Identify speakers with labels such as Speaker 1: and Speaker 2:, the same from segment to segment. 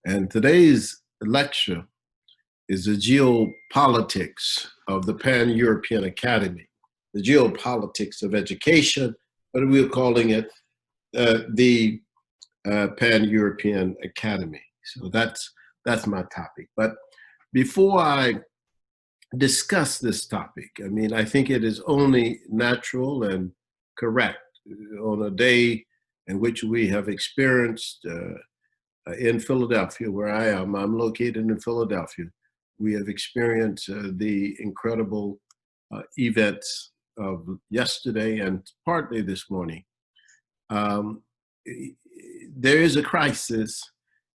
Speaker 1: And today's lecture is the Geo-Politics of the Pan-European Academy, the Geo-Politics of Education, but we're calling it the Pan-European Academy. So that's my topic. But before I discuss this topic, I mean, I think it is only natural and correct on a day in which we have experienced in Philadelphia, where I am. I'm located in Philadelphia. We have experienced the incredible events of yesterday and partly this morning. There is a crisis,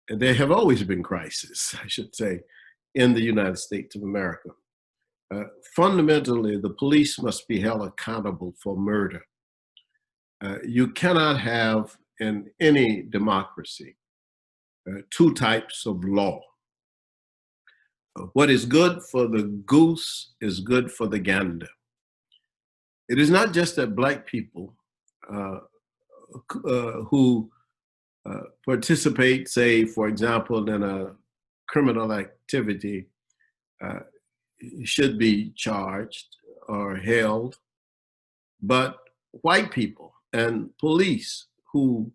Speaker 1: and there have always been crises, I should say, in the United States of America. Fundamentally, the police must be held accountable for murder. You cannot have, in any democracy, two types of law. What is good for the goose is good for the gander. It is not just that Black people who participate, say, for example, in a criminal activity should be charged or held, but white people and police who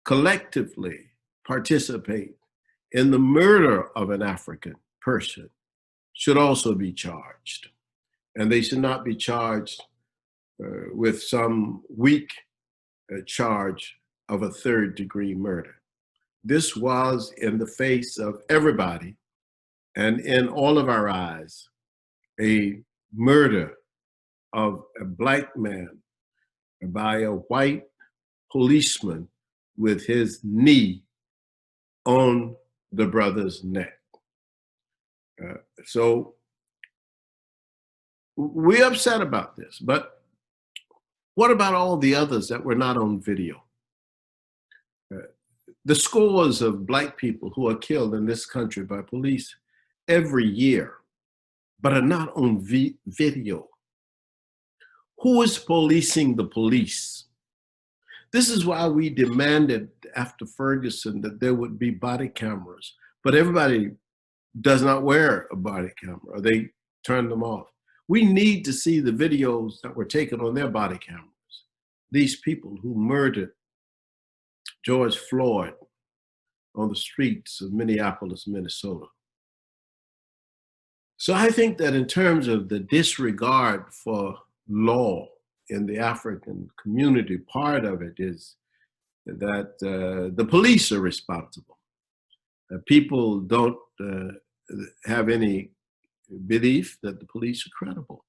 Speaker 1: collectively participate in the murder of an African person should also be charged. And they should not be charged with some weak charge of a third-degree murder. This was in the face of everybody and in all of our eyes, a murder of a Black man by a white policeman with his knee on the brother's neck. So we're upset about this, but what about all the others that were not on video? The scores of Black people who are killed in this country by police every year, but are not on video. Who is policing the police? This is why we demanded after Ferguson that there would be body cameras, but everybody does not wear a body camera, or they turn them off. We need to see the videos that were taken on their body cameras. These people who murdered George Floyd on the streets of Minneapolis, Minnesota. So I think that in terms of the disregard for law in the African community, part of it is that the police are responsible. People don't have any belief that the police are credible.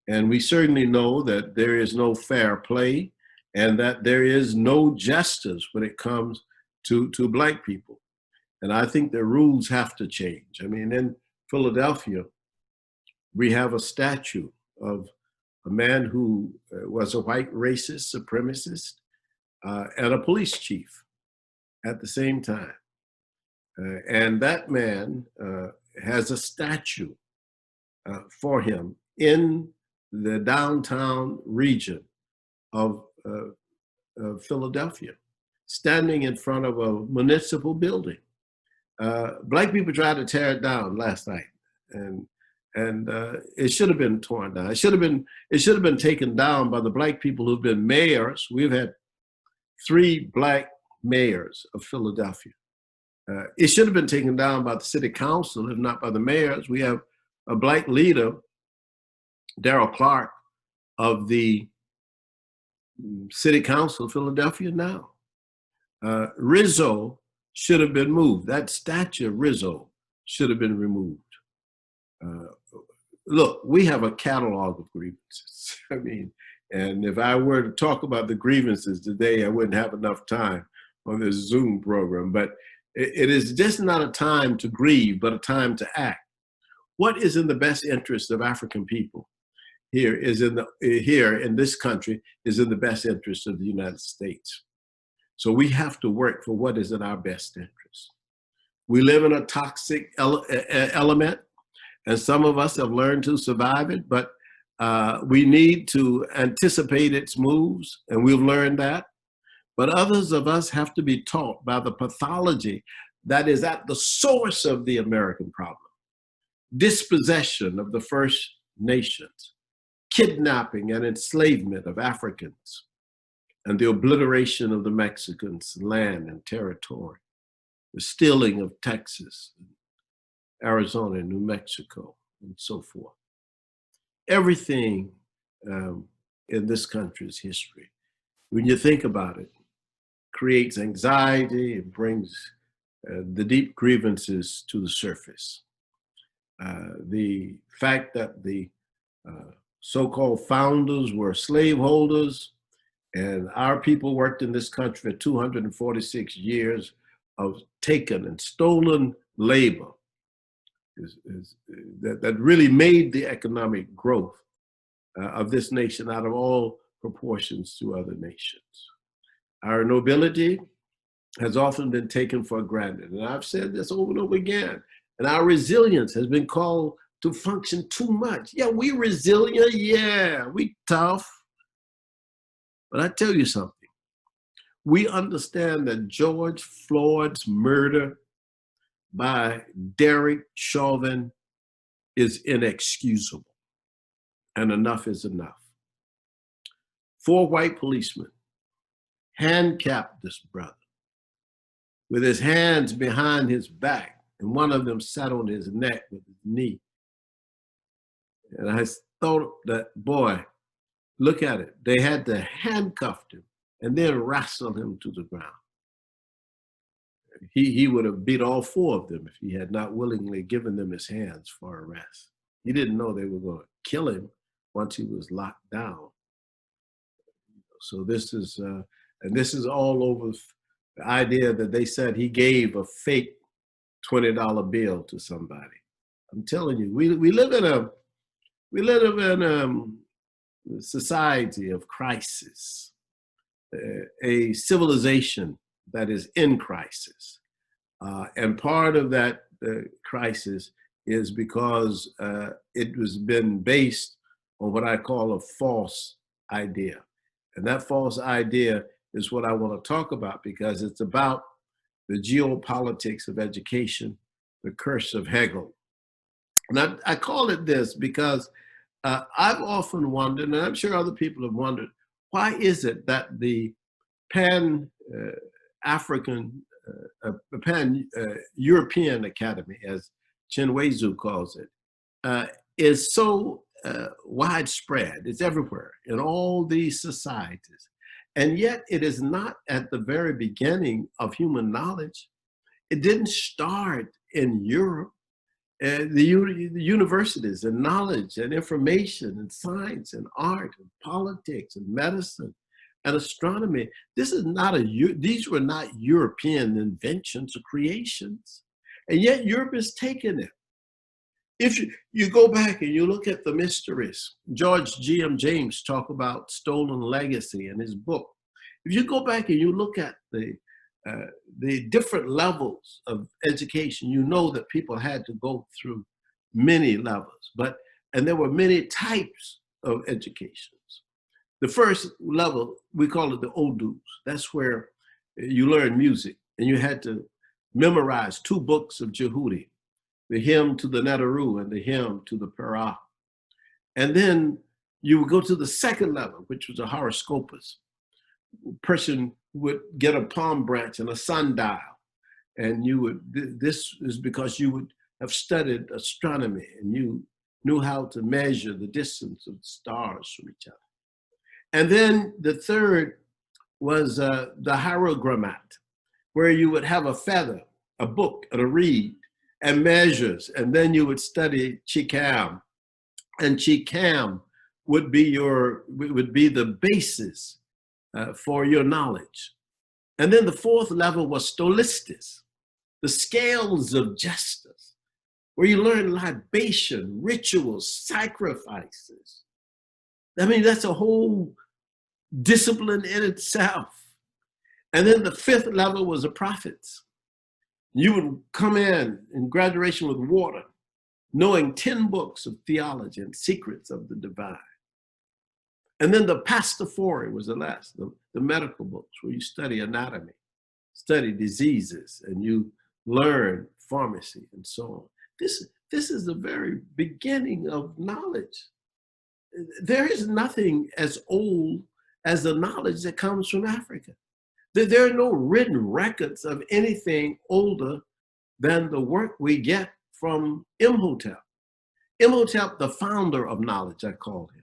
Speaker 1: And we certainly know that there is no fair play and that there is no justice when it comes to Black people. And I think the rules have to change. I mean, in Philadelphia, we have a statue of a man who was a white racist supremacist and a police chief at the same time. And that man has a statue for him in the downtown region of Philadelphia, standing in front of a municipal building. Black people tried to tear it down last night, and it should have been torn down. It should have been taken down by the Black people who've been mayors. We've had 3 Black mayors of Philadelphia. It should have been taken down by the city council, if not by the mayors. We have a Black leader, Darrell Clark, of the city council of Philadelphia now. Rizzo should have been moved. That statue of Rizzo should have been removed. Look, we have a catalog of grievances. I mean, and if I were to talk about the grievances today, I wouldn't have enough time on this Zoom program, but it is just not a time to grieve, but a time to act. What is in the best interest of African people here in this country is in the best interest of the United States. So we have to work for what is in our best interest. We live in a toxic element, and some of us have learned to survive it, but we need to anticipate its moves, and we've learned that. But others of us have to be taught by the pathology that is at the source of the American problem. Dispossession of the First Nations, kidnapping and enslavement of Africans, and the obliteration of the Mexicans' land and territory, the stealing of Texas, Arizona, and New Mexico, and so forth. Everything in this country's history, when you think about it, creates anxiety, it brings the deep grievances to the surface. The fact that the so-called founders were slaveholders, and our people worked in this country for 246 years of taken and stolen labor that really made the economic growth of this nation out of all proportions to other nations. Our nobility has often been taken for granted, and I've said this over and over again, and our resilience has been called to function too much. Yeah, we resilient, yeah, we tough. But I tell you something, we understand that George Floyd's murder by Derek Chauvin is inexcusable, and enough is enough. 4 white policemen handcuffed this brother with his hands behind his back, and one of them sat on his neck with his knee. And I thought that, boy, look at it. They had to handcuff him and then wrestle him to the ground. He would have beat all 4 of them if he had not willingly given them his hands for arrest. He didn't know they were going to kill him once he was locked down. So this is, and this is all over the idea that they said he gave a fake $20 bill to somebody. I'm telling you, we live in a society of crisis, a civilization that is in crisis. And part of that crisis is because it has been based on what I call a false idea. And that false idea is what I want to talk about, because it's about the geopolitics of education, the curse of Hegel. And I call it this because I've often wondered, and I'm sure other people have wondered, why is it that the Pan-African, Pan-European Academy, as Chinwezu calls it, is so widespread? It's everywhere in all these societies. And yet it is not at the very beginning of human knowledge. It didn't start in Europe. The universities and knowledge and information and science and art and politics and medicine and astronomy. These were not European inventions or creations. And yet Europe has taken it. If you go back and you look at the mysteries, George G.M. James talked about stolen legacy in his book. If you go back and you look at the different levels of education, you know that people had to go through many levels, and there were many types of educations. The first level, we call it the Odus. That's where you learn music, and you had to memorize 2 books of Jehudi, the hymn to the Neteru and the hymn to the Perah. And then you would go to the second level, which was a horoscopus. A person would get a palm branch and a sundial, and this is because you would have studied astronomy and you knew how to measure the distance of the stars from each other. And then the third was the hierogrammat, where you would have a feather, a book, and a reed, and measures, and then you would study Chikam, and Chikam would be the basis for your knowledge. And then the 4th level was Stolistis, the scales of justice, where you learn libation, rituals, sacrifices. I mean, that's a whole discipline in itself. And then the 5th level was the prophets. You would come in graduation with water, knowing 10 books of theology and secrets of the divine. And then the Pastafori was the last, the medical books, where you study anatomy, study diseases, and you learn pharmacy, and so on. This is the very beginning of knowledge. There is nothing as old as the knowledge that comes from Africa. There are no written records of anything older than the work we get from Imhotep. Imhotep, the founder of knowledge, I call him,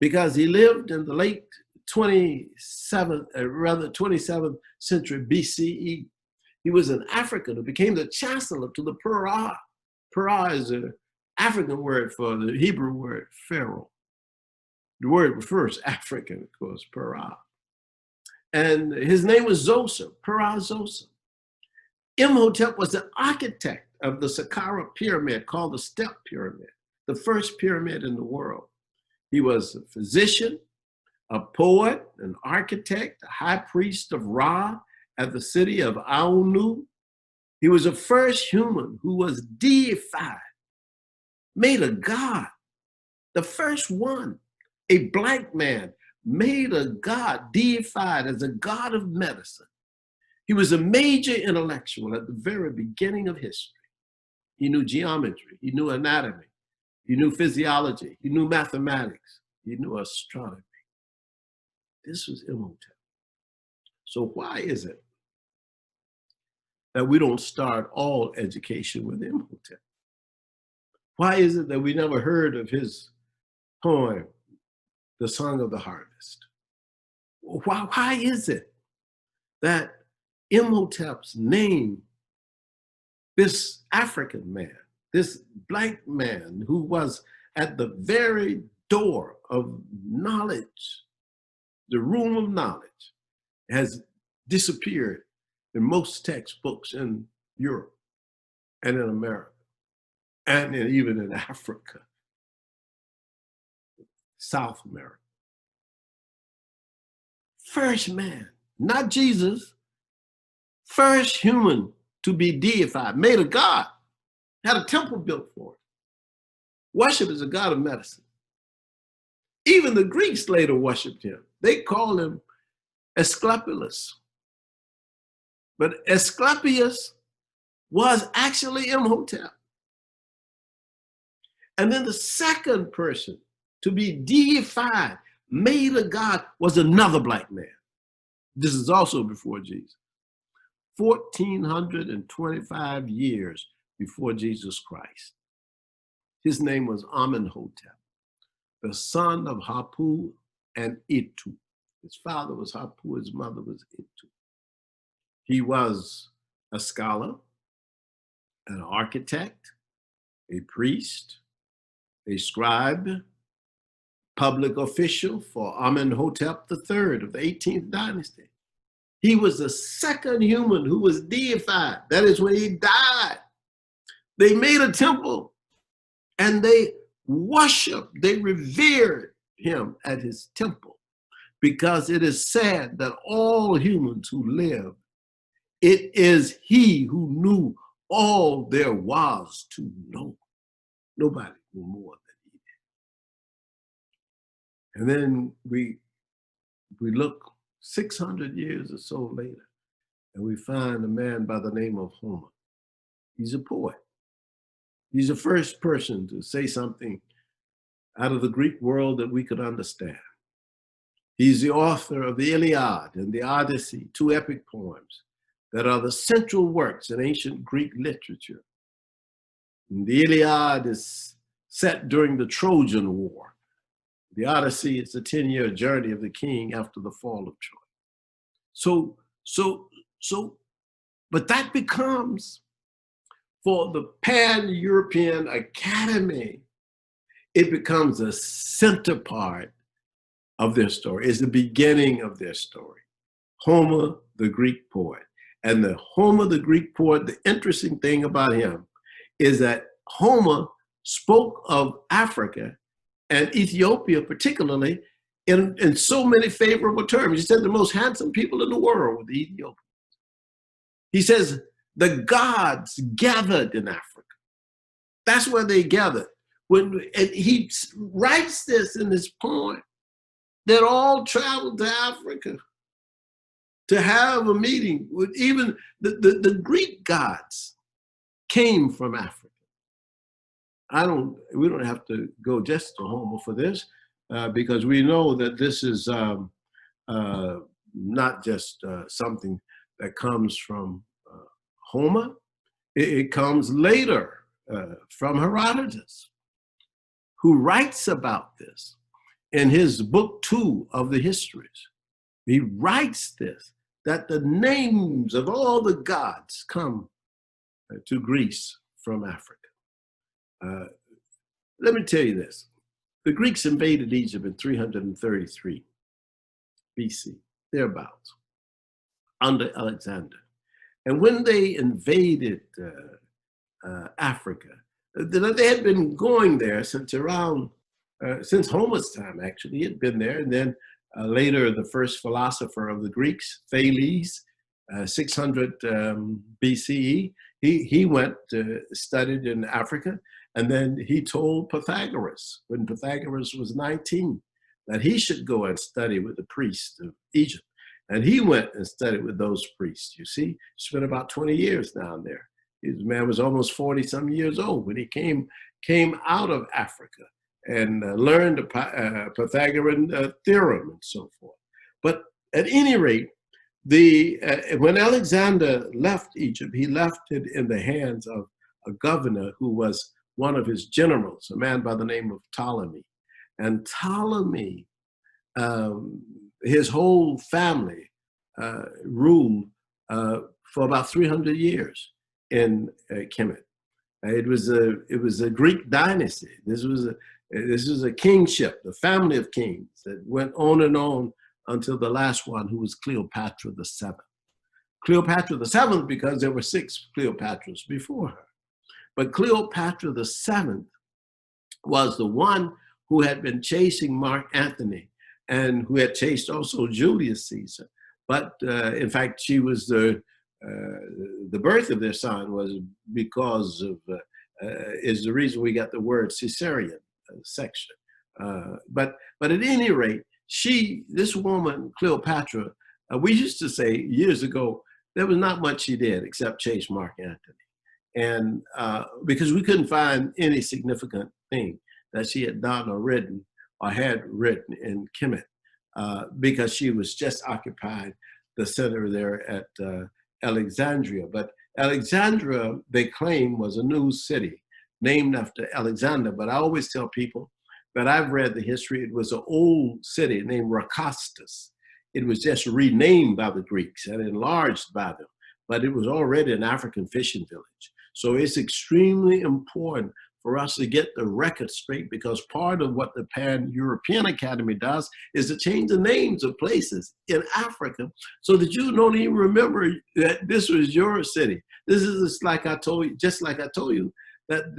Speaker 1: because he lived in the late 27th century BCE. He was an African who became the chancellor to the Pharaoh. Pharaoh is an African word for the Hebrew word Pharaoh. The word refers African, of course, Pharaoh. And his name was Zoser, Pharaoh Zoser. Imhotep was the architect of the Saqqara pyramid, called the Step Pyramid, the first pyramid in the world. He was a physician, a poet, an architect, a high priest of Ra at the city of Aunu. He was the first human who was deified, made a god, the first one, a black man, made a god, deified as a god of medicine. He was a major intellectual at the very beginning of history. He knew geometry, he knew anatomy, he knew physiology, he knew mathematics, he knew astronomy. This was Imhotep. So why is it that we don't start all education with Imhotep? Why is it that we never heard of his poem, The Song of the Harvest? Why is it that Imhotep's name, this African man, this black man who was at the very door of knowledge, the room of knowledge, has disappeared in most textbooks in Europe and in America, and even in Africa, South America? First man, not Jesus, first human to be deified, made a god, had a temple built for it. Worship is a god of medicine. Even the Greeks later worshiped him. They called him Asclepius. But Asclepius was actually Imhotep. And then the second person to be deified, made a god, was another black man. This is also before Jesus. 1425 years before Jesus Christ. His name was Amenhotep, the son of Hapu and Itu. His father was Hapu, his mother was Itu. He was a scholar, an architect, a priest, a scribe, public official for Amenhotep III of the 18th dynasty. He was the second human who was deified. That is, when he died, they made a temple and they worshiped, they revered him at his temple, because it is said that all humans who live, it is he who knew all there was to know. Nobody knew more than he did. And then we look 600 years or so later, and we find a man by the name of Homer. He's a poet. He's the first person to say something out of the Greek world that we could understand. He's the author of the Iliad and the Odyssey, two epic poems that are the central works in ancient Greek literature. And the Iliad is set during the Trojan War. The Odyssey is the 10-year journey of the king after the fall of Troy. But that becomes, for the Pan-European Academy, it becomes a center part of their story. It's the beginning of their story. Homer, the Greek poet. And the Homer, the Greek poet, the interesting thing about him is that Homer spoke of Africa and Ethiopia particularly in so many favorable terms. He said the most handsome people in the world were the Ethiopians. He says the gods gathered in Africa. That's where they gathered. And he writes this in his poem, that all traveled to Africa. to have a meeting with even the Greek gods came from Africa. We don't have to go just to Homer for this, because we know that this is not just something that comes from Homer. It comes later from Herodotus, who writes about this in his book 2 of the histories. He writes this, that the names of all the gods come to Greece from Africa. Let me tell you this. The Greeks invaded Egypt in 333 BC, thereabouts, under Alexander. And when they invaded Africa, they had been going there since since Homer's time, actually. He had been there. And then later, the first philosopher of the Greeks, Thales, 600 BCE, he went, studied in Africa. And then he told Pythagoras, when Pythagoras was 19, that he should go and study with the priests of Egypt. And he went and studied with those priests. You see, spent about 20 years down there. His man was almost 40 some years old when he came out of Africa and learned the Pythagorean theorem and so forth. But at any rate, when Alexander left Egypt, he left it in the hands of a governor who was one of his generals, a man by the name of Ptolemy. And Ptolemy, his whole family ruled for about 300 years in Kemet. It was a Greek dynasty. This was a kingship, the family of kings that went on and on until the last one, who was Cleopatra the Seventh. Cleopatra the Seventh, because there were 6 Cleopatras before her. But Cleopatra the Seventh was the one who had been chasing Mark Antony and who had chased also Julius Caesar. But in fact, she was the birth of their son was because of, is the reason we got the word Caesarean section. But at any rate, this woman, Cleopatra, we used to say years ago, there was not much she did except chase Mark Antony. And because we couldn't find any significant thing that she had done or written or had written in Kemet, because she was just occupying the center there at Alexandria. But Alexandria, they claim, was a new city named after Alexander. But I always tell people that I've read the history. It was an old city named Rakastus. It was just renamed by the Greeks and enlarged by them, but it was already an African fishing village. So it's extremely important for us to get the record straight, because part of what the Pan-European Academy does is to change the names of places in Africa so that you don't even remember that this was your city. This is just like I told you, that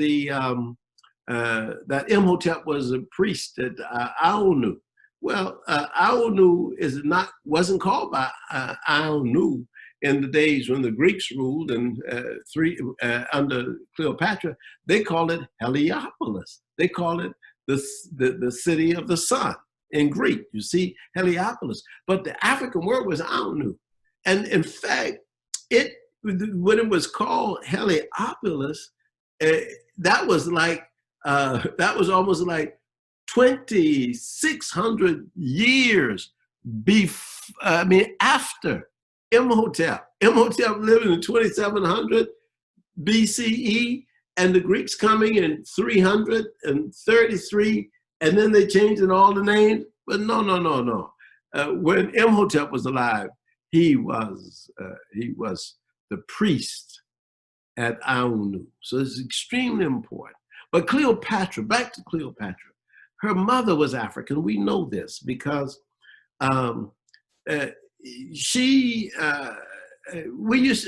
Speaker 1: that Imhotep was a priest at Aunu. Well, Aunu wasn't called by Aunu in the days when the Greeks ruled and under Cleopatra. They called it Heliopolis. They called it the city of the sun in Greek. You see, Heliopolis. But the African word was Aunu. And in fact, when it was called Heliopolis, that was almost like 2,600 years after Imhotep. Imhotep living in 2700 BCE, and the Greeks coming in 333, and then they changing all the names. But no. When Imhotep was alive, he was the priest at Aunu. So it's extremely important. But Cleopatra, back to Cleopatra, her mother was African. We know this because we used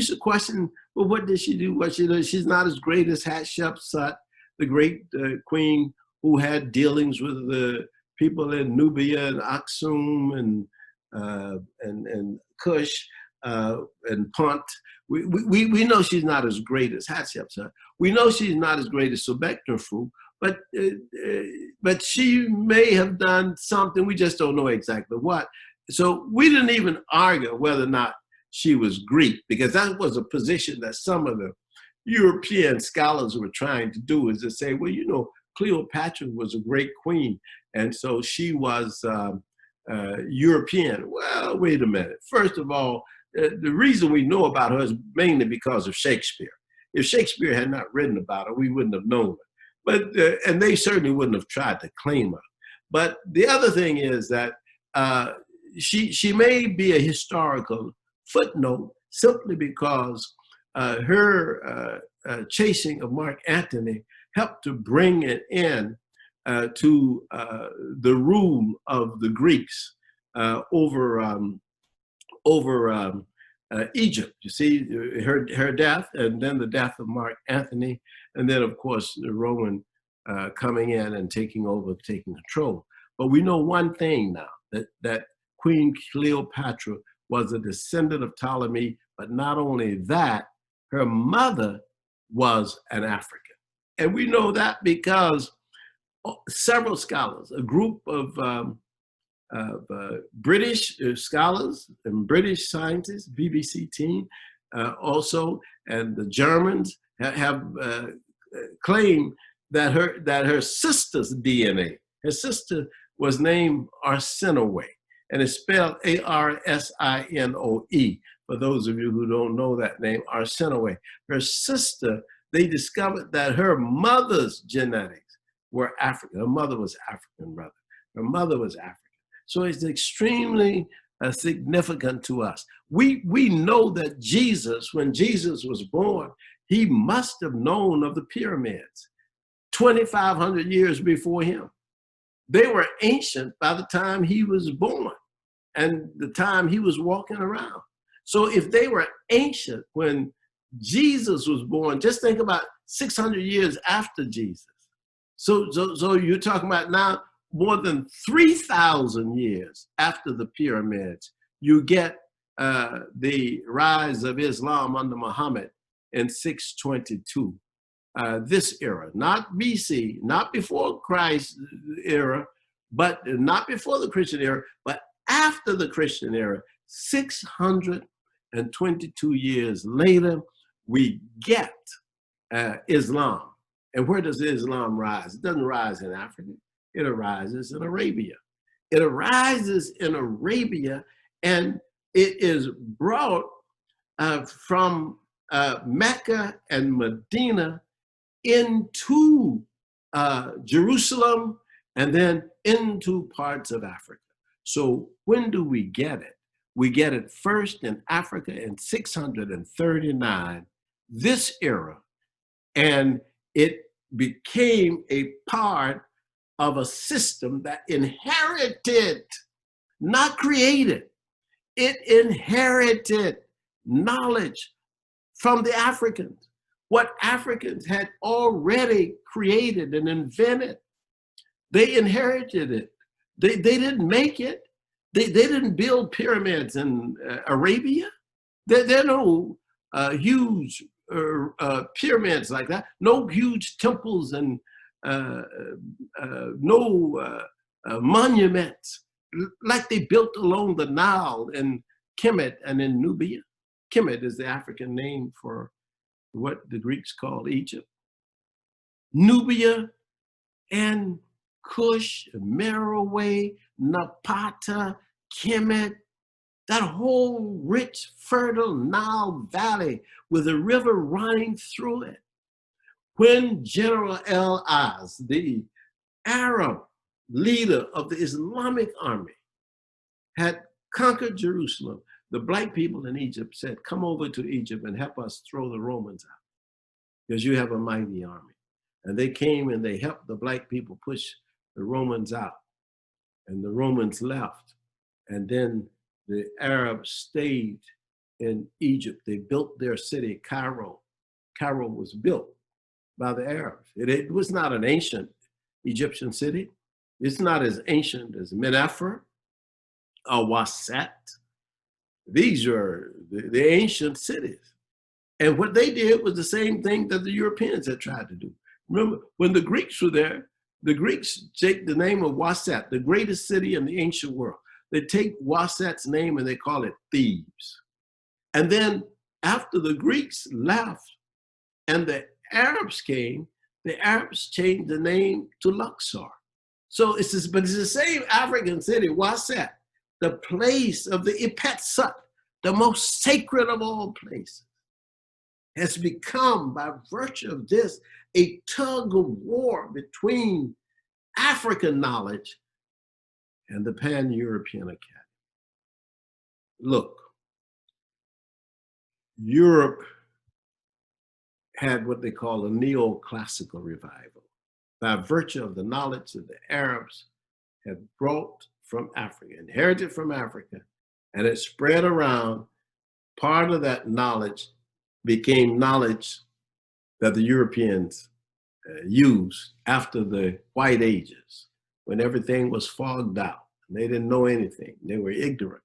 Speaker 1: to question, well, what did she do? What she did? She's not as great as Hatshepsut, the great queen who had dealings with the people in Nubia and Aksum and Kush and Punt. We know she's not as great as Hatshepsut. We know she's not as great as Sobekneferu, but she may have done something. We just don't know exactly what. So we didn't even argue whether or not she was Greek, because that was a position that some of the European scholars were trying to do, is to say, well, you know, Cleopatra was a great queen, and so she was European. Well, wait a minute. First of all, the reason we know about her is mainly because of Shakespeare. If Shakespeare had not written about her, we wouldn't have known her. But and they certainly wouldn't have tried to claim her. But the other thing is that she may be a historical footnote simply because her chasing of Mark Antony helped to bring it in to the rule of the Greeks over Egypt. You see, her death, and then the death of Mark Antony, and then of course the Roman coming in and taking over, taking control. But we know one thing now, that Queen Cleopatra was a descendant of Ptolemy, but not only that, her mother was an African. And we know that because several scholars, a group of British scholars and British scientists, BBC team also, and the Germans have claimed that her sister's DNA, her sister was named Arsinoe, and it's spelled Arsinoe. For those of you who don't know that name, Arsinoe. Her sister, they discovered that her mother's genetics were African. Her mother was African, brother. Her mother was African. So it's extremely significant to us. We know that Jesus, when Jesus was born, he must have known of the pyramids 2,500 years before him. They were ancient by the time he was born and the time he was walking around. So if they were ancient when Jesus was born, just think about 600 years after Jesus. So you're talking about now more than 3,000 years after the pyramids, you get the rise of Islam under Muhammad in 622. This era, not BC, not before Christ's era, but not before the Christian era, but after the Christian era, 622 years later, we get Islam. And where does Islam rise? It doesn't rise in Africa. It arises in Arabia. It arises in Arabia, and it is brought from Mecca and Medina into Jerusalem, and then into parts of Africa. So when do we get it? We get it first in Africa in 639, this era, and it became a part of a system that inherited, not created, it inherited knowledge from the Africans. What Africans had already created and invented, they inherited it. They didn't make it. They didn't build pyramids in Arabia. There are no huge pyramids like that, no huge temples and no monuments like they built along the Nile in Kemet and in Nubia. Kemet is the African name for what the Greeks called Egypt. Nubia and Kush, Meroe, Napata, Kemet, that whole rich, fertile Nile Valley with a river running through it. When General El-Az, the Arab leader of the Islamic army, had conquered Jerusalem, the black people in Egypt said, come over to Egypt and help us throw the Romans out, because you have a mighty army. And they came and they helped the black people push the Romans out. And the Romans left. And then the Arabs stayed in Egypt. They built their city, Cairo. Cairo was built by the Arabs. It was not an ancient Egyptian city. It's not as ancient as Menepher or Waset. These are the ancient cities. And what they did was the same thing that the Europeans had tried to do. Remember, when the Greeks were there, the Greeks take the name of Waset, the greatest city in the ancient world. They take Waset's name and they call it Thebes. And then after the Greeks left and the Arabs came, the Arabs changed the name to Luxor. So it's this, but it's the same African city, Waset, the place of the Ep3, the most sacred of all places, has become, by virtue of this, a tug of war between African knowledge and the Pan-European Academy. Look, Europe had what they call a neoclassical revival, by virtue of the knowledge that the Arabs had brought from Africa, inherited from Africa, and it spread around. Part of that knowledge became knowledge that the Europeans used after the White Ages, when everything was fogged out. They didn't know anything. They were ignorant.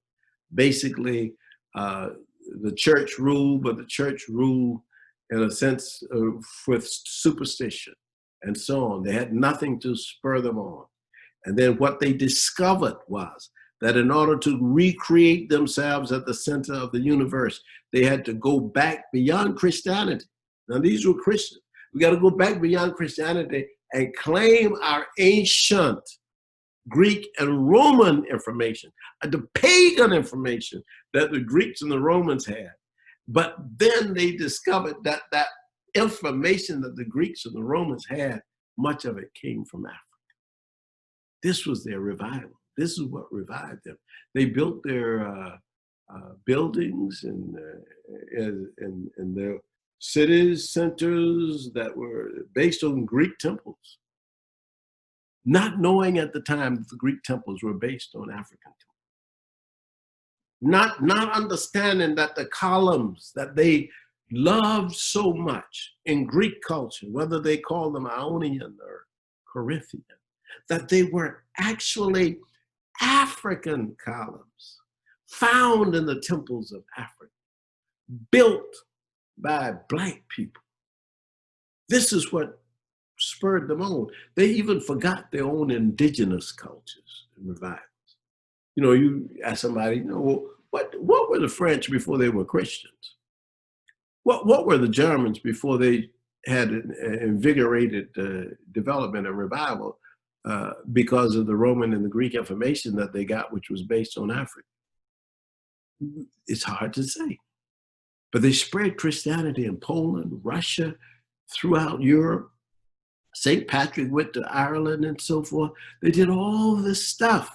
Speaker 1: Basically, the church ruled, but the church ruled in a sense with superstition and so on. They had nothing to spur them on. And then what they discovered was that in order to recreate themselves at the center of the universe, they had to go back beyond Christianity. Now, these were Christians. We got to go back beyond Christianity and claim our ancient Greek and Roman information, the pagan information that the Greeks and the Romans had. But then they discovered that that information that the Greeks and the Romans had, much of it came from Africa. This was their revival. This is what revived them. They built their buildings in their cities, centers that were based on Greek temples, not knowing at the time that the Greek temples were based on African temples. Not understanding that the columns that they loved so much in Greek culture, whether they call them Ionian or Corinthian, that they were actually African columns found in the temples of Africa, built by black people. This is what spurred them on. They even forgot their own indigenous cultures and revivals. You know, you ask somebody, you know, well, what were the French before they were Christians? What were the Germans before they had an invigorated development and revival because of the Roman and the Greek information that they got, which was based on Africa? It's hard to say. But they spread Christianity in Poland, Russia, throughout Europe. St. Patrick went to Ireland and so forth. They did all this stuff.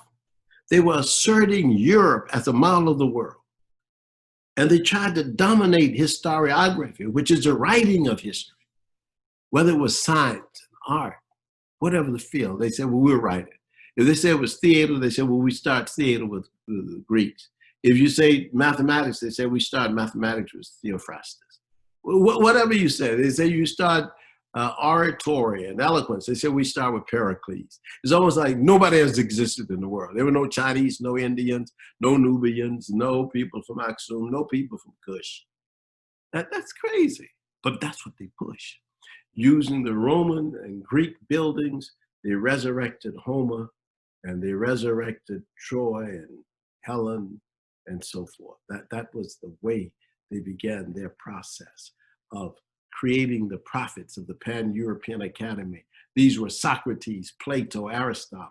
Speaker 1: They were asserting Europe as a model of the world. And they tried to dominate historiography, which is the writing of history, whether it was science, art, whatever the field. They said, well, we'll write it. If they said it was theater, they said, well, we start theater with the Greeks. If you say mathematics, they say we start mathematics with Theophrastus. Whatever you say, they say you start oratory and eloquence. They say we start with Pericles. It's almost like nobody has existed in the world. There were no Chinese, no Indians, no Nubians, no people from Aksum, no people from Kush. That's crazy, but that's what they push. Using the Roman and Greek buildings, they resurrected Homer and they resurrected Troy and Helen and so forth. That was the way they began their process of creating the prophets of the Pan-European Academy. These were Socrates, Plato, Aristotle,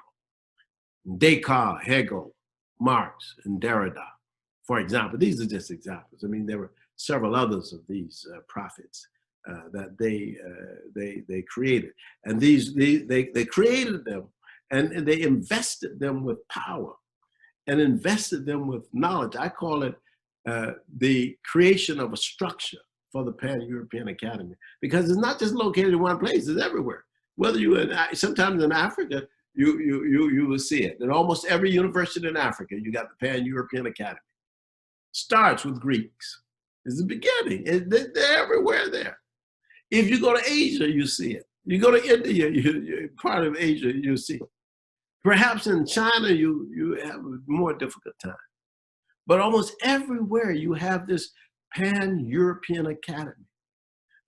Speaker 1: Descartes, Hegel, Marx, and Derrida, for example. These are just examples. I mean, there were several others of these prophets that they created. And they created them and they invested them with power and invested them with knowledge. I call it the creation of a structure for the Pan-European Academy, because it's not just located in one place, it's everywhere. Whether you're sometimes in Africa, you will see it. In almost every university in Africa, you got the Pan-European Academy. Starts with Greeks. It's the beginning. They're everywhere there. If you go to Asia, you see it. You go to India, part of Asia, you see it. Perhaps in China, you have a more difficult time. But almost everywhere you have this Pan-European Academy.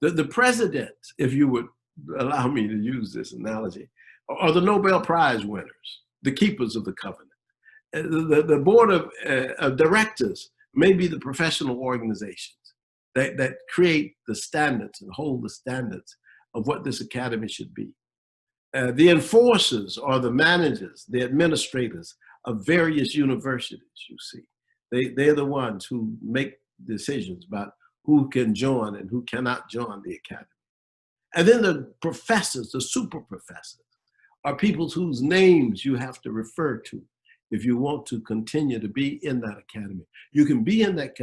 Speaker 1: The president, if you would allow me to use this analogy, are the Nobel Prize winners, the keepers of the covenant. The board of directors may be the professional organizations that create the standards and hold the standards of what this academy should be. The enforcers are the managers, the administrators of various universities, you see. They're the ones who make decisions about who can join and who cannot join the academy. And then the professors, the super professors, are people whose names you have to refer to if you want to continue to be in that academy. You can be in that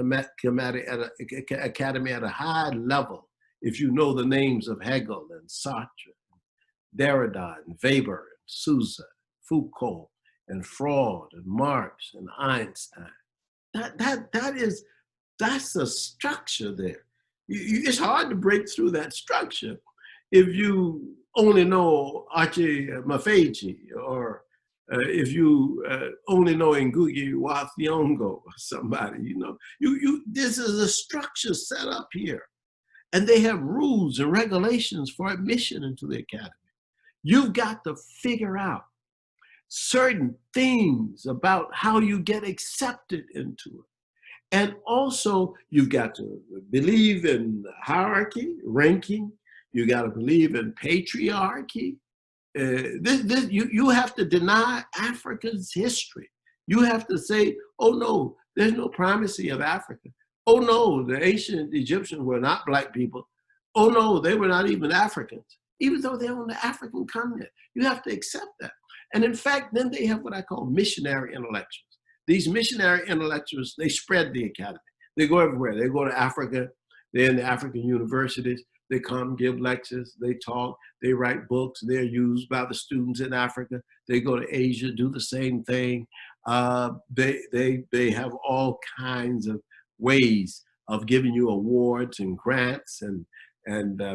Speaker 1: academy at a high level if you know the names of Hegel and Sartre, Derrida and Weber and Sousa, Foucault and Freud and Marx and Einstein. That's a structure there. It's hard to break through that structure if you only know Archie Mafeji, or if you only know Ngugi wa Thiong'o or somebody. You know, this is a structure set up here, and they have rules and regulations for admission into the academy. You've got to figure out certain things about how you get accepted into it. And also, you've got to believe in hierarchy, ranking. You got to believe in patriarchy. You have to deny Africa's history. You have to say, oh no, there's no primacy of Africa. Oh no, the ancient Egyptians were not black people. Oh no, they were not even Africans, even though they're on the African continent. You have to accept that. And in fact, then they have what I call missionary intellectuals. These missionary intellectuals, they spread the academy. They go everywhere. They go to Africa. They're in the African universities. They come, give lectures, they talk, they write books. They're used by the students in Africa. They go to Asia, do the same thing. They have all kinds of ways of giving you awards and grants and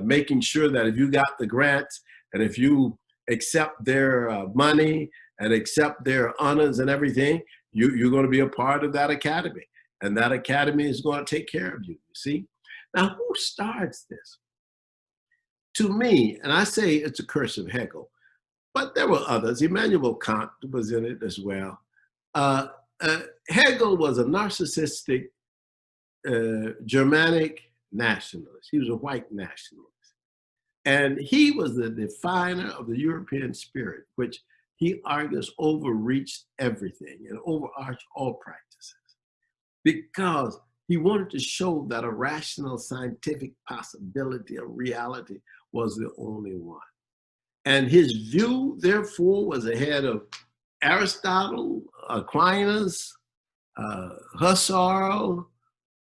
Speaker 1: making sure that if you got the grants and if you accept their money and accept their honors and everything, you're going to be a part of that academy. And that academy is going to take care of you, you see? Now, who starts this? To me, and I say it's a curse of Hegel, but there were others. Immanuel Kant was in it as well. Hegel was a narcissistic Germanic nationalist. He was a white nationalist. And he was the definer of the European spirit, which he argues overreached everything and overarched all practices, because he wanted to show that a rational scientific possibility of reality was the only one. And his view, therefore, was ahead of Aristotle, Aquinas, Husserl,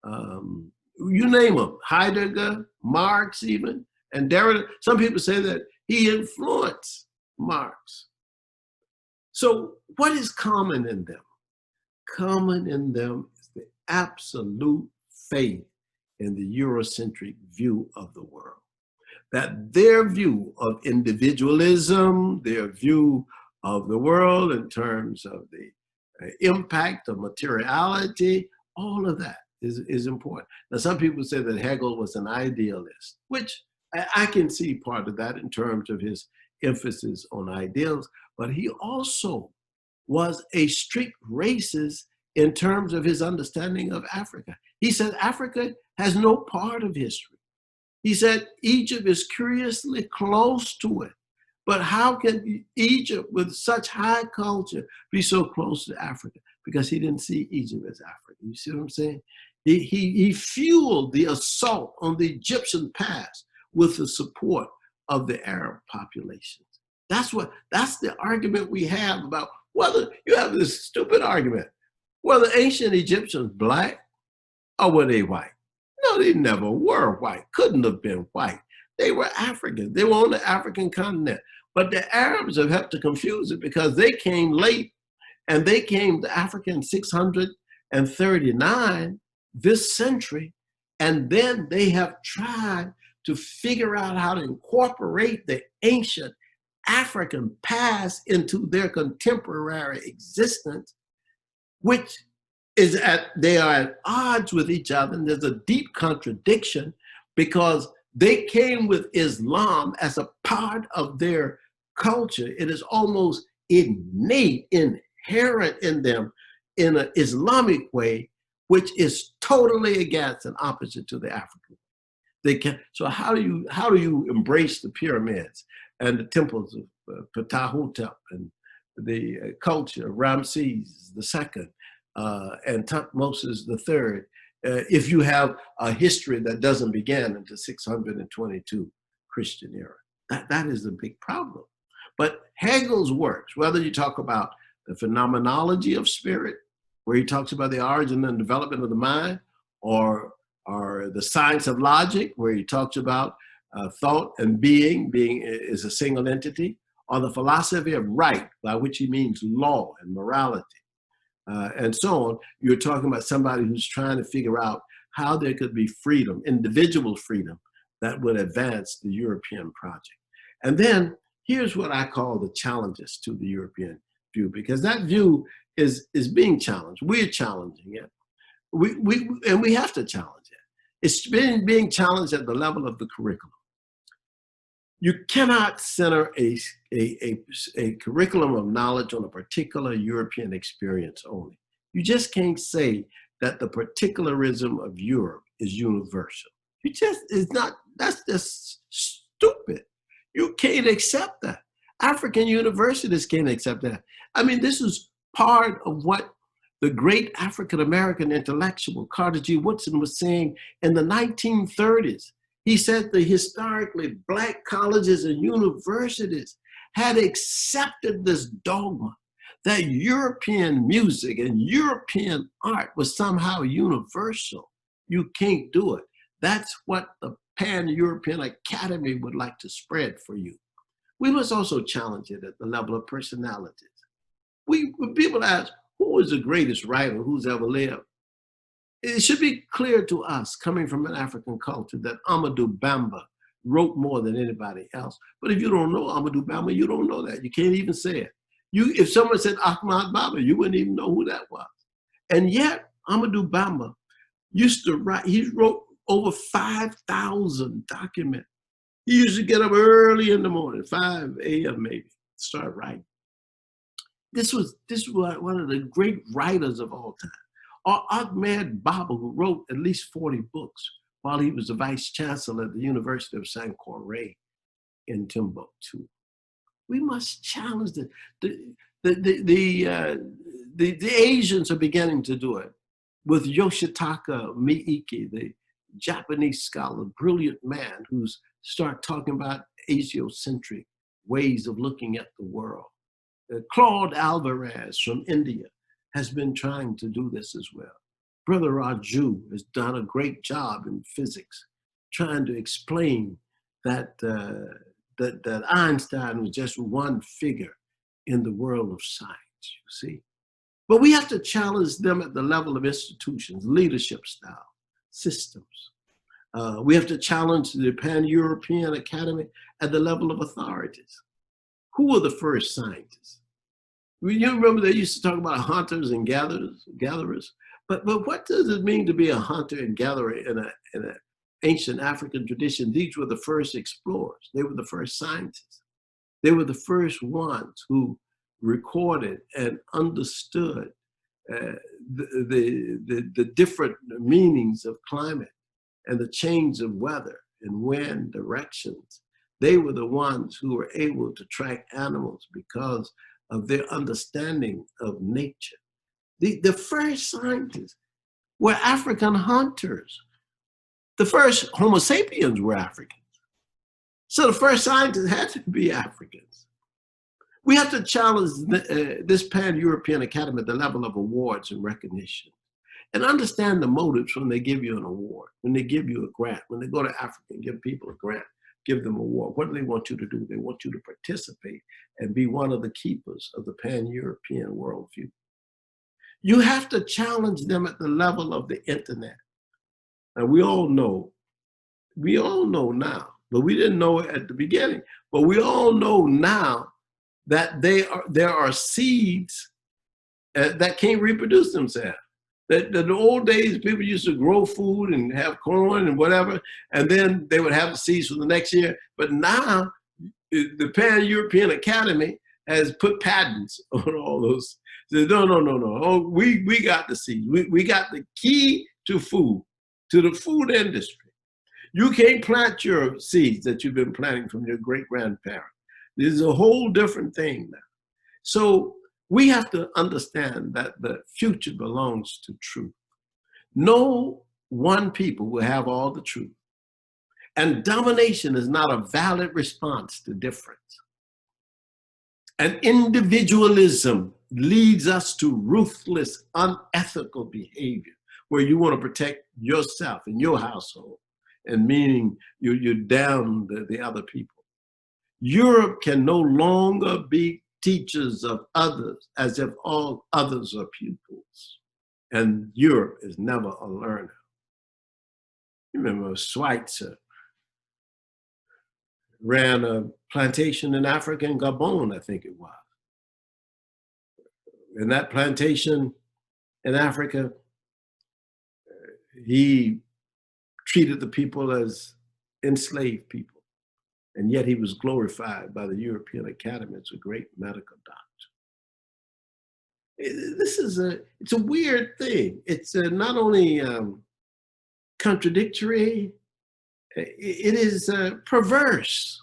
Speaker 1: you name them, Heidegger, Marx even, and Derrida. Some people say that he influenced Marx. So what is common in them? Common in them is the absolute faith in the Eurocentric view of the world. That their view of individualism, their view of the world in terms of the impact of materiality, all of that is important. Now, some people say that Hegel was an idealist, which I can see part of that in terms of his emphasis on ideals, but he also was a strict racist in terms of his understanding of Africa. He said Africa has no part of history. He said Egypt is curiously close to it, but how can Egypt with such high culture be so close to Africa? Because he didn't see Egypt as Africa. You see what I'm saying? He fueled the assault on the Egyptian past with the support of the Arab populations. That's the argument we have about whether you have this stupid argument. Were the ancient Egyptians black or were they white? No, they never were white, couldn't have been white. They were African. They were on the African continent. But the Arabs have helped to confuse it because they came late, and they came to Africa in 639 this century, and then they have tried to figure out how to incorporate the ancient African past into their contemporary existence, which is they are at odds with each other, and there's a deep contradiction because they came with Islam as a part of their culture. It is almost innate, inherent in them in an Islamic way, which is totally against and opposite to the African. They can. So how do you embrace the pyramids and the temples of Ptahhotep and the culture of Ramses II and Tutmosis III if you have a history that doesn't begin until 622 Christian era? That is a big problem. But Hegel's works, whether you talk about the phenomenology of spirit, where he talks about the origin and development of the mind, or the science of logic, where he talks about thought and being is a single entity, or the philosophy of right, by which he means law and morality, and so on. You're talking about somebody who's trying to figure out how there could be freedom, individual freedom, that would advance the European project. And then here's what I call the challenges to the European view, because that view is being challenged. We're challenging it. We have to challenge it. It's being challenged at the level of the curriculum. You cannot center a curriculum of knowledge on a particular European experience only. You just can't say that the particularism of Europe is universal. That's just stupid. You can't accept that. African universities can't accept that. I mean, this is part of what the great African-American intellectual Carter G. Woodson was saying in the 1930s. He said the historically Black colleges and universities had accepted this dogma that European music and European art was somehow universal. You can't do it. That's what the Pan-European Academy would like to spread for you. We must also challenge it at the level of personalities. When people ask, who is the greatest writer who's ever lived? It should be clear to us, coming from an African culture, that Amadou Bamba wrote more than anybody else. But if you don't know Amadou Bamba, you don't know that. You can't even say it. If someone said Ahmad Bamba, you wouldn't even know who that was. And yet, Amadou Bamba used to write, he wrote over 5,000 documents. He used to get up early in the morning, 5 a.m. maybe, start writing. This was one of the great writers of all time. Or Ahmed Baba, who wrote at least 40 books while he was the vice chancellor at the University of Sankore in Timbuktu. We must challenge the Asians are beginning to do it with Yoshitaka Miike, the Japanese scholar, brilliant man who's start talking about Asiocentric ways of looking at the world. Claude Alvarez from India has been trying to do this as well. Brother Raju has done a great job in physics, trying to explain that Einstein was just one figure in the world of science, you see. But we have to challenge them at the level of institutions, leadership style, systems. We have to challenge the Pan-European Academy at the level of authorities. Who were the first scientists? You remember they used to talk about hunters and gatherers. But what does it mean to be a hunter and gatherer in an ancient African tradition? These were the first explorers. They were the first scientists. They were the first ones who recorded and understood the different meanings of climate and the change of weather and wind directions. They were the ones who were able to track animals because of their understanding of nature. The first scientists were African hunters. The first Homo sapiens were Africans. So the first scientists had to be Africans. We have to challenge this Pan-European Academy at the level of awards and recognition, and understand the motives when they give you an award, when they give you a grant, when they go to Africa and give people a grant, give them an award. What do they want you to do? They want you to participate and be one of the keepers of the Pan-European worldview. You have to challenge them at the level of the internet. And we all know now, but we didn't know it at the beginning, but we all know now that there are seeds that can't reproduce themselves. That in the old days, people used to grow food and have corn and whatever, and then they would have the seeds for the next year. But now, the Pan-European Academy has put patents on all those Said, no, no, no, no. Oh, we got the seeds. We got the key to food, to the food industry. You can't plant your seeds that you've been planting from your great-grandparent. This is a whole different thing now. So we have to understand that the future belongs to truth. No one people will have all the truth. And domination is not a valid response to difference. And individualism leads us to ruthless, unethical behavior, where you want to protect yourself and your household, and meaning you're down the other people. Europe can no longer be teachers of others as if all others are pupils. And Europe is never a learner. You remember Schweitzer ran a plantation in Africa, in Gabon, I think it was. In that plantation in Africa, he treated the people as enslaved people. And yet he was glorified by the European Academy as a great medical doctor. It's a weird thing. It's not only contradictory, it is perverse.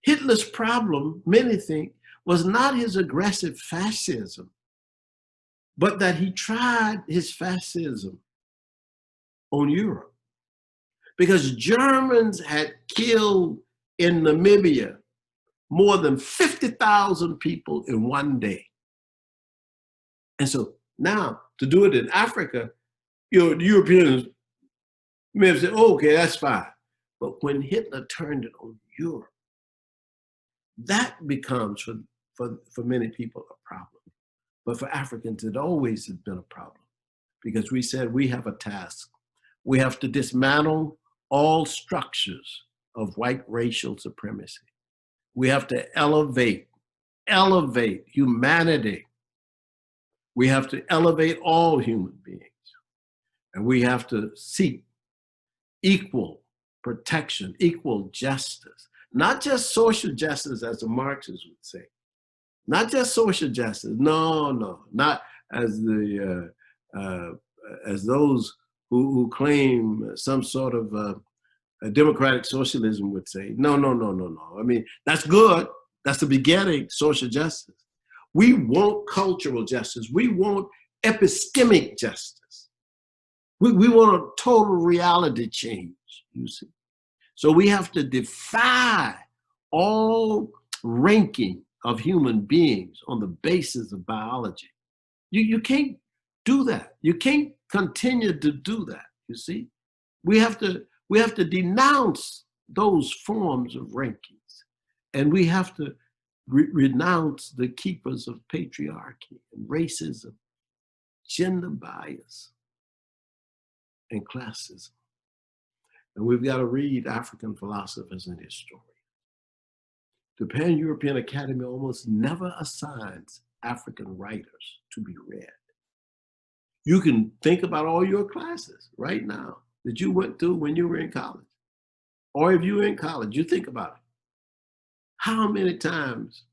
Speaker 1: Hitler's problem, many think, was not his aggressive fascism, but that he tried his fascism on Europe. Because Germans had killed in Namibia more than 50,000 people in one day. And so now to do it in Africa, the Europeans may have said, oh, okay, that's fine. But when Hitler turned it on Europe, that becomes for many people a problem. But for Africans, it always has been a problem, because we said we have a task. We have to dismantle all structures of white racial supremacy. We have to elevate humanity. We have to elevate all human beings. And we have to seek equal protection, equal justice, not just social justice as the Marxists would say. Not just social justice, no, not as as those who claim some sort of a democratic socialism would say. No. I mean, that's good. That's the beginning, social justice. We want cultural justice. We want epistemic justice. We want a total reality change, you see. So we have to defy all ranking of human beings on the basis of biology. You can't do that. You can't continue to do that, you see. We have to denounce those forms of rankings, and we have to renounce the keepers of patriarchy and racism, gender bias, and classism. And we've got to read African philosophers and historians. The Pan-European Academy almost never assigns African writers to be read. You can think about all your classes right now that you went through when you were in college. Or if you were in college, you think about it. How many times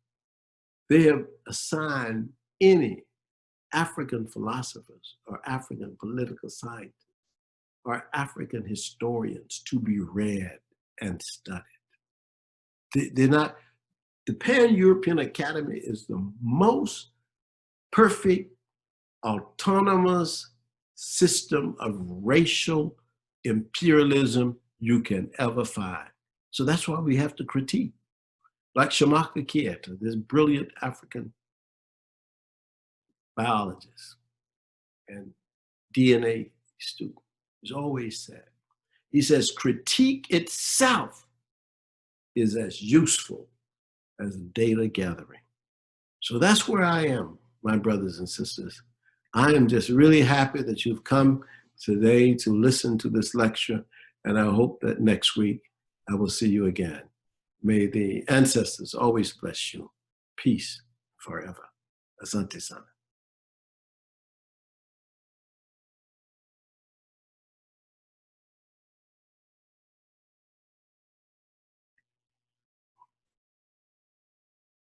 Speaker 1: they have assigned any African philosophers or African political scientists or African historians to be read and studied. They're not. The Pan-European Academy is the most perfect autonomous system of racial imperialism you can ever find. So that's why we have to critique. Like Molefi Kete, this brilliant African biologist and DNA student, has always said, he says, critique itself is as useful as data gathering. So that's where I am, my brothers and sisters. I am just really happy that you've come today to listen to this lecture, and I hope that next week I will see you again. May the ancestors always bless you. Peace forever. Asante sana.